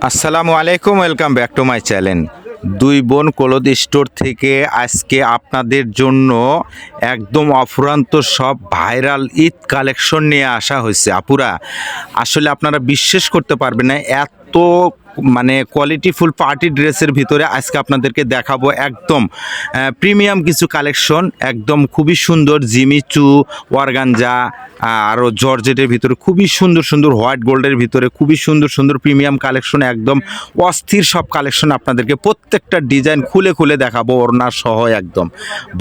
আসসালামু আলাইকুম, welcome back to my channel. দুই বোন ক্লথ স্টোর থেকে আজকে আপনাদের জন্য একদম অফুরন্ত সব ভাইরাল ঈদ কালেকশন নিয়ে আসা হয়েছে। আপুরা আসলে আপনারা বিশ্বাস করতে পারবেন না, এত মানে কোয়ালিটিফুল পার্টি ড্রেসের ভিতরে আজকে আপনাদেরকে দেখাবো একদম প্রিমিয়াম কিছু কালেকশন, একদম খুবই সুন্দর জিমিচু, অর্গানজা, আরও জর্জেটের ভিতরে খুবই সুন্দর সুন্দর হোয়াইট গোল্ডের ভিতরে খুবই সুন্দর সুন্দর প্রিমিয়াম কালেকশন, একদম অস্থির সব কালেকশন আপনাদেরকে প্রত্যেকটা ডিজাইন খুলে খুলে দেখাবো ওড়না সহ। একদম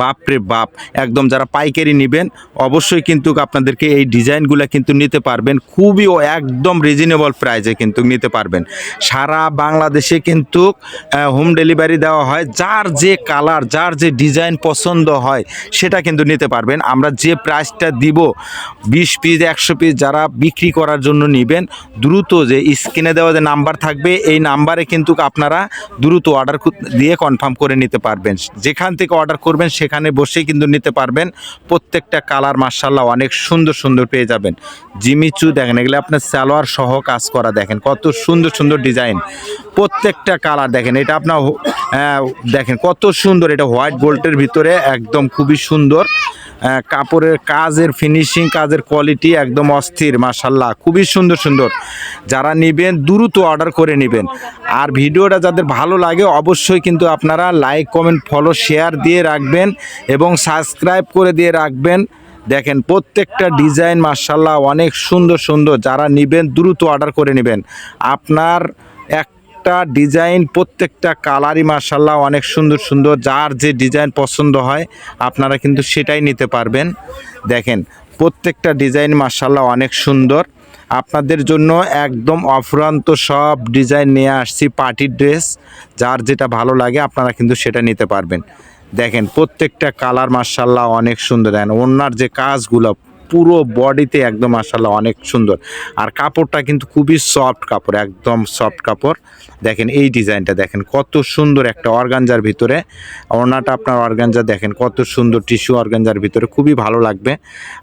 বাপরে বাপ, একদম যারা পাইকারি নেবেন অবশ্যই কিন্তু আপনাদেরকে এই ডিজাইনগুলো কিন্তু নিতে পারবেন, খুবই একদম রিজনেবল প্রাইসে কিন্তু নিতে পারবেন। সারা বাংলাদেশে কিন্তু হোম ডেলিভারি দেওয়া হয়, যার যে কালার যার যে ডিজাইন পছন্দ হয় সেটা কিন্তু নিতে পারবেন। আমরা যে প্রাইসটা দিব 20 পিস 100 পিস যারা বিক্রি করার জন্য নেবেন, দ্রুত যে স্ক্রিনে দেওয়া যে নাম্বার থাকবে এই নাম্বারে কিন্তু আপনারা দ্রুত অর্ডার দিয়ে কনফার্ম করে নিতে পারবেন। যেখান থেকে অর্ডার করবেন সেখানে বসেই কিন্তু নিতে পারবেন। প্রত্যেকটা কালার মাশাআল্লাহ অনেক সুন্দর সুন্দর পেয়ে যাবেন। জিমিচু দেখেন, এগুলো আপনার সালোয়ার সহ কাজ করা, দেখেন কত সুন্দর সুন্দর ডিজাইন, প্রত্যেকটা কালার দেখেন। এটা আপনার দেখেন কত সুন্দর, এটা হোয়াইট গোল্ডের ভিতরে একদম খুবই সুন্দর। কাপড়ের কাজের ফিনিশিং, কাজের কোয়ালিটি একদম অস্থির মাশাআল্লাহ, খুবই সুন্দর সুন্দর। যারা নেবেন দ্রুত অর্ডার করে নেবেন। আর ভিডিওটা যাদের ভালো লাগে অবশ্যই কিন্তু আপনারা লাইক কমেন্ট ফলো শেয়ার দিয়ে রাখবেন এবং সাবস্ক্রাইব করে দিয়ে রাখবেন। দেখেন প্রত্যেকটা ডিজাইন মাশাআল্লাহ অনেক সুন্দর সুন্দর, যারা নেবেন দ্রুত অর্ডার করে নেবেন। আপনার একটা ডিজাইন প্রত্যেকটা কালারই মাশাআল্লাহ অনেক সুন্দর সুন্দর, যার যে ডিজাইন পছন্দ হয় আপনারা কিন্তু সেটাই নিতে পারবেন। দেখেন প্রত্যেকটা ডিজাইন মাশাআল্লাহ অনেক সুন্দর। আপনাদের জন্য একদম অফুরন্ত সব ডিজাইন নিয়ে আসছি পার্টি ড্রেস, যার যেটা ভালো লাগে আপনারা কিন্তু সেটা নিতে পারবেন। দেখেন প্রত্যেকটা কালার মাশাআল্লাহ অনেক সুন্দর, দেখেন ওনার যে কাজগুলো পুরো বডিতে একদম মাশাআল্লাহ অনেক সুন্দর। আর কাপড়টা কিন্তু খুবই সফট কাপড়, একদম সফট কাপড়। দেখেন এই ডিজাইনটা দেখেন কত সুন্দর, একটা অর্গানজার ভিতরে ওড়নাটা আপনার অর্গানজা, দেখেন কত সুন্দর টিস্যু অর্গানজার ভিতরে, খুবই ভালো লাগবে।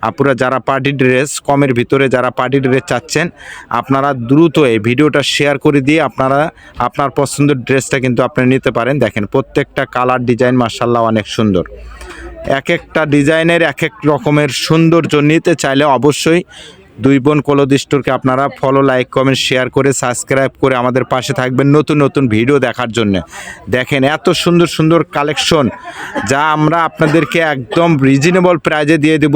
আপনারা যারা পার্টি ড্রেস কমের ভিতরে যারা পার্টি ড্রেস চাচ্ছেন আপনারা দ্রুত এই ভিডিওটা শেয়ার করে দিয়ে আপনারা আপনার পছন্দের ড্রেসটা কিন্তু আপনি নিতে পারেন। দেখেন প্রত্যেকটা কালার ডিজাইন মাশাআল্লাহ অনেক সুন্দর, এক একটা ডিজাইনের এক এক রকমের সৌন্দর্য নিতে চাইলে অবশ্যই দুই বোন ক্লথ স্টোরকে আপনারা ফলো লাইক কমেন্ট শেয়ার করে সাবস্ক্রাইব করে আমাদের পাশে থাকবেন নতুন নতুন ভিডিও দেখার জন্য। দেখেন এত সুন্দর সুন্দর কালেকশন, যা আমরা আপনাদেরকে একদম রিজনেবল প্রাইজে দিয়ে দেব।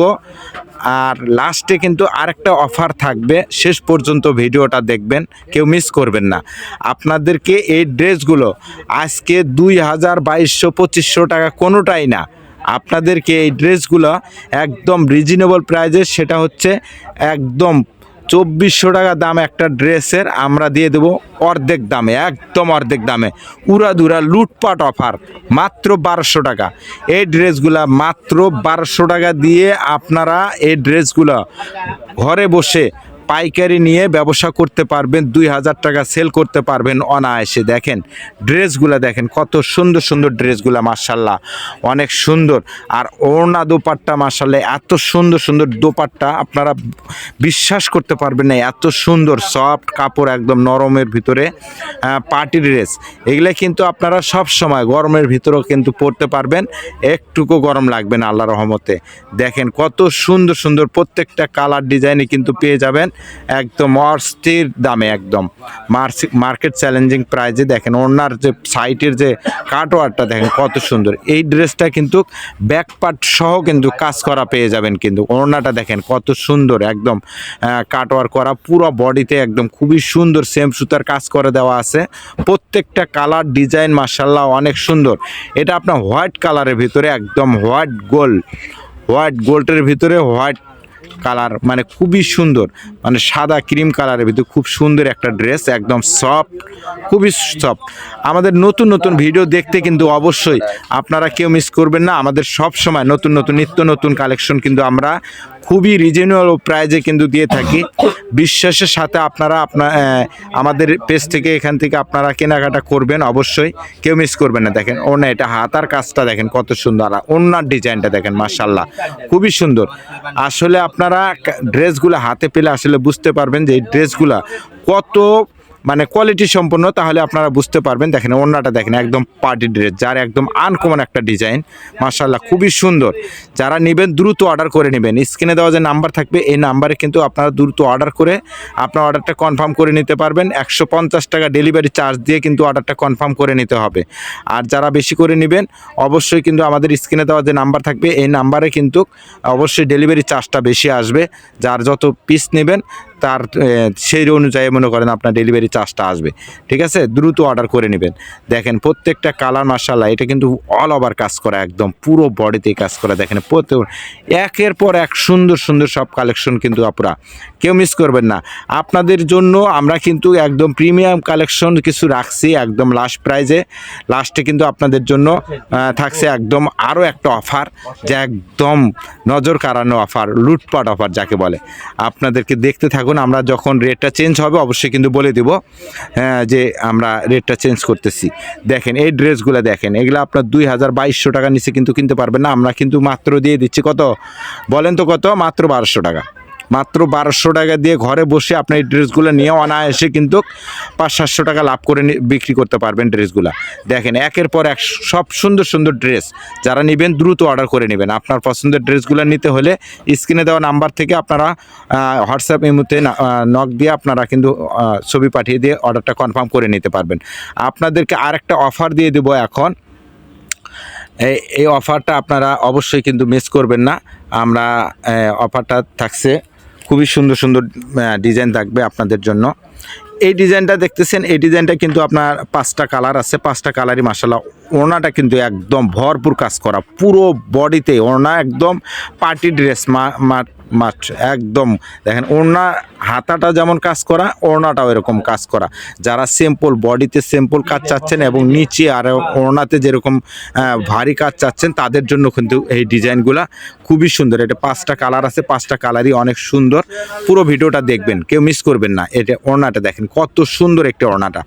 আর লাস্টে কিন্তু আরেকটা অফার থাকবে, শেষ পর্যন্ত ভিডিওটা দেখবেন, কেউ মিস করবেন না। আপনাদেরকে এই ড্রেসগুলো আজকে 2000 2200 2500 টাকা কোনোটাই না, আপনাদেরকে এই ড্রেসগুলো একদম রিজনেবল প্রাইজে, সেটা হচ্ছে একদম 2400 টাকা দাম একটা ড্রেসের আমরা দিয়ে দেবো অর্ধেক দামে, একদম অর্ধেক দামে, উড়াধুরা লুটপাট অফার মাত্র 1200 টাকা। এই ড্রেসগুলা মাত্র 1200 টাকা দিয়ে আপনারা এই ড্রেসগুলো ঘরে বসে পাইকারি নিয়ে ব্যবসা করতে পারবেন, 2000 টাকা সেল করতে পারবেন অনায়াসে। দেখেন ড্রেসগুলো দেখেন কত সুন্দর সুন্দর ড্রেসগুলো মাশাআল্লাহ অনেক সুন্দর। আর ওড়না দোপাট্টা মাশাআল্লাহ এত সুন্দর সুন্দর দোপাট্টা, আপনারা বিশ্বাস করতে পারবেন না, এত সুন্দর সফট কাপড়, একদম নরমের ভিতরে পার্টি ড্রেস। এগুলো কিন্তু আপনারা সব সময় গরমের ভিতরেও কিন্তু পরতে পারবেন, একটুকু গরম লাগবে না আল্লাহর রহমতে। দেখেন কত সুন্দর সুন্দর প্রত্যেকটা কালার ডিজাইনে কিন্তু পেয়ে যাবেন একদম অস্থির দামে, একদম মার্কেট চ্যালেঞ্জিং প্রাইজে। দেখেন ওনার যে সাইটের যে কাটওয়ারটা দেখেন কত সুন্দর। এই ড্রেসটা কিন্তু ব্যাক পার্ট সহ কিন্তু কাজ করা পেয়ে যাবেন, কিন্তু ওড়নাটা দেখেন কত সুন্দর, একদম কাটওয়ার করা পুরো বডিতে, একদম খুবই সুন্দর সেম সুতার কাজ করে দেওয়া আছে। প্রত্যেকটা কালার ডিজাইন মাশাআল্লাহ অনেক সুন্দর। এটা আপনার হোয়াইট কালারের ভিতরে, একদম হোয়াইট গোল্ডের ভিতরে হোয়াইট কালার, মানে খুবই সুন্দর, মানে সাদা ক্রিম কালারের ভিতরে খুব সুন্দর একটা ড্রেস, একদম সফট, খুবই সফট। আমাদের নতুন নতুন ভিডিও দেখতে কিন্তু অবশ্যই আপনারা কেউ মিস করবেন না। আমাদের সব সময় নতুন নতুন নিত্য নতুন কালেকশন কিন্তু আমরা খুবই রিজনেবল প্রাইজে কিন্তু দিয়ে থাকি। বিশ্বাসের সাথে আপনারা আমাদের পেজ থেকে এখান থেকে আপনারা কেনাকাটা করবেন, অবশ্যই কেউ মিস করবেন না। দেখেন ওনা, এটা হাতার কাজটা দেখেন কত সুন্দর, আর ওনার ডিজাইনটা দেখেন মাশাআল্লাহ খুবই সুন্দর। আসলে আপনারা ড্রেসগুলো হাতে পেলে আসলে বুঝতে পারবেন যে এই ড্রেসগুলা কত মানে কোয়ালিটি সম্পন্ন, তাহলে আপনারা বুঝতে পারবেন। দেখেন ওড়নাটা দেখেন, একদম পার্টি ড্রেস, যার একদম আনকমন একটা ডিজাইন, মাশাআল্লাহ খুবই সুন্দর। যারা নেবেন দ্রুত অর্ডার করে নেবেন। স্ক্রিনে দেওয়া যে নাম্বার থাকবে এই নাম্বারে কিন্তু আপনারা দ্রুত অর্ডার করে আপনার অর্ডারটা কনফার্ম করে নিতে পারবেন। 150 টাকা ডেলিভারি চার্জ দিয়ে কিন্তু অর্ডারটা কনফার্ম করে নিতে হবে। আর যারা বেশি করে নেবেন অবশ্যই কিন্তু আমাদের স্ক্রিনে দেওয়া যে নাম্বার থাকবে এই নাম্বারে কিন্তু অবশ্যই ডেলিভারি চার্জটা বেশি আসবে। যার যত পিস নেবেন তার সেই অনুযায়ী মনে করেন আপনার ডেলিভারি চার্জটা আসবে। ঠিক আছে, দ্রুত অর্ডার করে নেবেন। দেখেন প্রত্যেকটা কালার মাশাআল্লাহ, এটা কিন্তু অল ওভার কাজ করা, একদম পুরো বডিতেই কাজ করা। দেখেন প্রত্যেক একের পর এক সুন্দর সুন্দর সব কালেকশন কিন্তু আপনারা কেউ মিস করবেন না। আপনাদের জন্য আমরা কিন্তু একদম প্রিমিয়াম কালেকশন কিছু রাখছি একদম লাস্ট প্রাইজে। লাস্টে কিন্তু আপনাদের জন্য থাকছে একদম আরও একটা অফার, যা একদম নজর কাড়ানো অফার, লুটপাট অফার যাকে বলে। আপনাদেরকে দেখতে থাকুন, আমরা যখন রেটটা চেঞ্জ হবে অবশ্যই কিন্তু বলে দিব যে আমরা রেটটা চেঞ্জ করতেছি। দেখেন এই ড্রেসগুলো দেখেন, এগুলো আপনার 2200 টাকার নিচে কিন্তু কিনতে পারবেন না। আমরা কিন্তু মাত্র দিয়ে দিচ্ছি কত বলেন তো, কত? মাত্র 1200 টাকা। মাত্র 1200 টাকা দিয়ে ঘরে বসে আপনি এই ড্রেসগুলো নিয়ে অনায়াসে কিন্তু 500-700 টাকা লাভ করে বিক্রি করতে পারবেন ড্রেসগুলো। দেখেন একের পর এক সব সুন্দর সুন্দর ড্রেস, যারা নেবেন দ্রুত অর্ডার করে নেবেন। আপনার পছন্দের ড্রেসগুলো নিতে হলে স্ক্রিনে দেওয়া নাম্বার থেকে আপনারা হোয়াটসঅ্যাপ ইমোতে নক দিয়ে আপনারা কিন্তু ছবি পাঠিয়ে দিয়ে অর্ডারটা কনফার্ম করে নিতে পারবেন। আপনাদেরকে আরেকটা অফার দিয়ে দেবো এখন। এই অফারটা আপনারা অবশ্যই কিন্তু মিস করবেন না। আমরা অফারটা থাকছে, খুবই সুন্দর সুন্দর ডিজাইন থাকবে আপনাদের জন্য। এই ডিজাইনটা দেখতেছেন, এই ডিজাইনটা কিন্তু আপনার 5টা কালার আছে, 5টা কালারই মাশাআল্লাহ। ওড়নাটা কিন্তু একদম ভরপুর কাজ করা, পুরো বডিতে ওড়না, একদম পার্টি ড্রেস মাঠ একদম। দেখেন ওড়না হাতাটা যেমন কাজ করা, ওড়নাটাও এরকম কাজ করা। যারা সিম্পল বডিতে সিম্পল কাজ চাচ্ছেন এবং নিচে আর ওড়নাতে যেরকম ভারী কাজ চাচ্ছেন তাদের জন্য কিন্তু এই ডিজাইনগুলা খুবই সুন্দর। এটা 5টা কালার আছে, 5টা কালারই অনেক সুন্দর। পুরো ভিডিওটা দেখবেন, কেউ মিস করবেন না। এটা ওড়নাটা দেখেন কত সুন্দর একটা ওড়নাটা,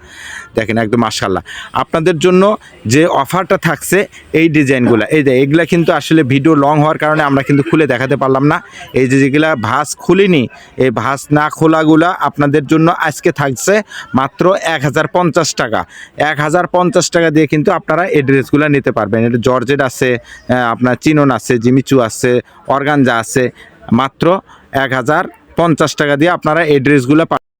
দেখেন একদম মাশাআল্লাহ। আপনাদের জন্য যে অফারটা থাকছে এই ডিজাইনগুলো, এই যে এগুলা কিন্তু আসলে ভিডিও লং হওয়ার কারণে আমরা কিন্তু খুলে দেখাতে পারলাম না। এই যে যেগুলা ভাঁজ খুলিনি, এই ভাঁজ না খোলাগুলা আপনাদের জন্য আজকে থাকছে মাত্র 1050 টাকা। 1050 টাকা দিয়ে কিন্তু আপনারা এই ড্রেসগুলো নিতে পারবেন। এটা জর্জেট আছে, আপনার চিনন আছে, জিমিচু আছে, অর্গানজা আছে। মাত্র 1050 টাকা দিয়ে আপনারা এই ড্রেসগুলো